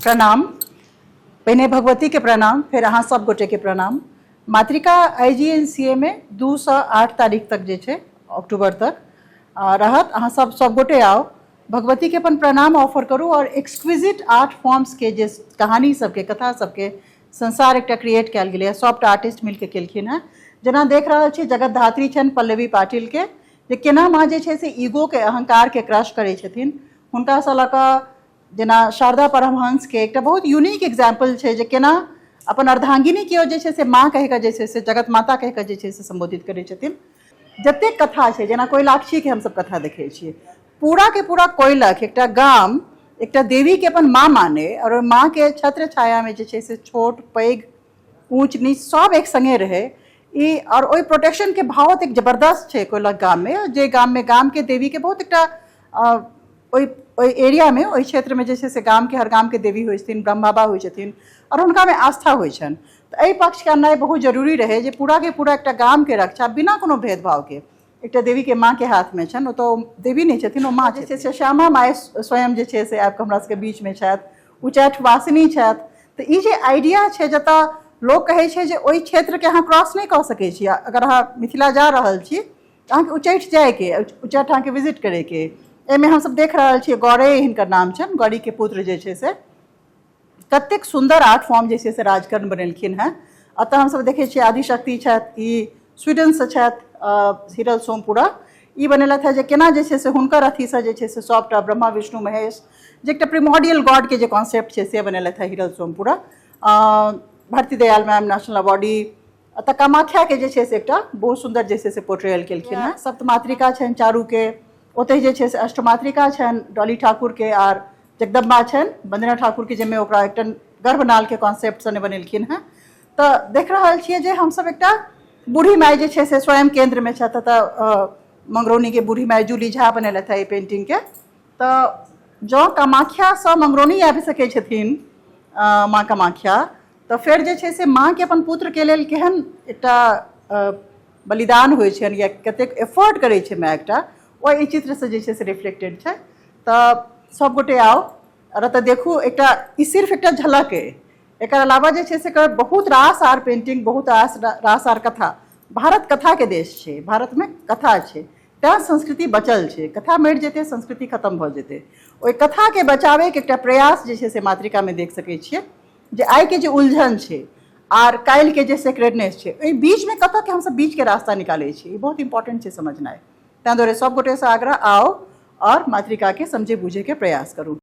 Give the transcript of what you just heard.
प्रणाम। पहले भगवती के प्रणाम, फिर अहाँ सब गोटे के प्रणाम। मातृका IGNCA में 2 से 8 तारीख तक जे छे अक्टूबर तक रहत। अहाँ सब गोटे आओ, भगवती के अपन प्रणाम ऑफर करूँ और एक्सक्विजिट आर्ट फॉर्म्स के जे कहानी सबके कथा सबके संसार एक क्रिएट कल गया। सॉफ्ट आर्टिस्ट मिलके केलखिन है। जना देख रहा छे जगत धात्री छन पल्लवी पाटिल के, जे केना माँ जे छे से ईगो के अहंकार के क्रश करे छथिन। हुनका से लऽ जना शारदा परमहंस के एक बहुत यूनिक एग्जाम्पल छे जे केना अपन अर्धांगिनी के जे छे से माँ कह के जे छे से जगत माता कह के जे छे से संबोधित करे छथिन। जते कथा छे जना कोयलाक्षी के हम सब कथा देखे छिए, पूरा के पूरा कोयलख एकटा गाम एकटा देवी के अपन माँ माने और माँ के छत्र छाया में जे छे से छोट पैघ ऊंच नीच सब एक संगे रहे। ई और ओई प्रोटेक्शन के भाव एक जबरदस्त छे कोयलख गाम में, जे गाम के देवी के बहुत एकटा ओई एरिया में ओई क्षेत्र में जैसे से गाम के हर गाम के देवी होइ छथिन, ब्रह्म बाबा होइ छथिन और उनका में आस्था होइ छन। तो एहि पक्ष के अन्याय बहुत जरूरी रहे जे पूरा के पूरा एकटा गाम के रक्षा बिना कोनो भेदभाव के एकटा देवी के माँ के हाथ में छन। ओ तो देवी नहीं छथिन, ओ माँ जैसे से श्यामा माय स्वयं जे छे से आबि हमरा सबके बीच में छथि, उच्चैठ वासिनी छथि। तो ई जे आइडिया छे जतऽ लोग कहे छे जे ओई क्षेत्र के अहाँ क्रॉस नहीं कऽ सकै छी। अगर अहाँ मिथिला जा रहल छी तऽ अहाँके उच्चैठ जाए के, उच्चैठ अहाँके विजिट करे के। एमे हम सब देख रहा छे गौरे हिनकर नाम छन, गौरी के पुत्र जे छे से कतेक सुंदर आर्ट फॉर्म जे छे से राजकर्ण बनेलखिन है। अतः हम सब देखे छे आदिशक्ति छथि, ई स्वीडन से छथि, हिरल सोमपुरा ई बनेलथि है जे केना जे छे से हुनकर अथी से जे छे से सबटा ब्रह्मा विष्णु महेश जे एकटा प्रिमोडियल गॉड के जे कॉन्सेप्ट छे से बनेलथि है Hiral Sompura. Bharti Dayal ma'am national awardee. अतः कामाख्या के जे छे से एकटा बहुत सुंदर जे छे से पोर्ट्रेयल केलखिन है। सप्तमातृका छन चारू के, ओते जे छे से अष्टमातृका छन डॉली ठाकुर के आर जगदम्बा छन वंदना ठाकुर के, जेमे ओकरा एकटा गर्भनाल के कॉन्सेप्ट सने बनेलखिन है। तो देख रहल छिए जे हम सब एकटा बूढ़ी माय जे छे से स्वयं केंद्र में छथि। तऽ मंगरौनी के बूढ़ी माय जूली झा बनेलथि है पेंटिंग के। तो जो कामाख्या से मंगरौनी आबि सकै छथिन माँ कामाख्या, तो फिर जे छे से माँ के अपन पुत्र के लेल केहन एकटा बलिदान होइ छन या कतेक एफर्ट करे छे माँ एकटा, ओ ई चित्र से जे छे से रिफ्लेक्टेड छे। तो सब गोटे आओ और तो देखू एकटा ई सिर्फ एकटा झलक है। एकर अलावा जे छे से बहुत रास आर पेंटिंग, बहुत रास आर कथा। भारत कथा के देश छे, भारत में कथा छे, तें संस्कृति बचल छे। कथा मरि जेते संस्कृति खत्म भ जेते। ओई कथा के बचावे के एकटा प्रयास जे छे से मातृका में देख सकै छिए, जे आइ के जे उलझन छे आर काल्हि के जे सेक्रेडनेस छे, ओई बीच में कतऽ के हम सब बीच के रास्ता निकाले छी, ई बहुत इंपॉर्टेंट छे समझनाइ। तें दुआरे सब गोटे से आग्रह आओ और मातृका के समझे बूझे के प्रयास करूँ।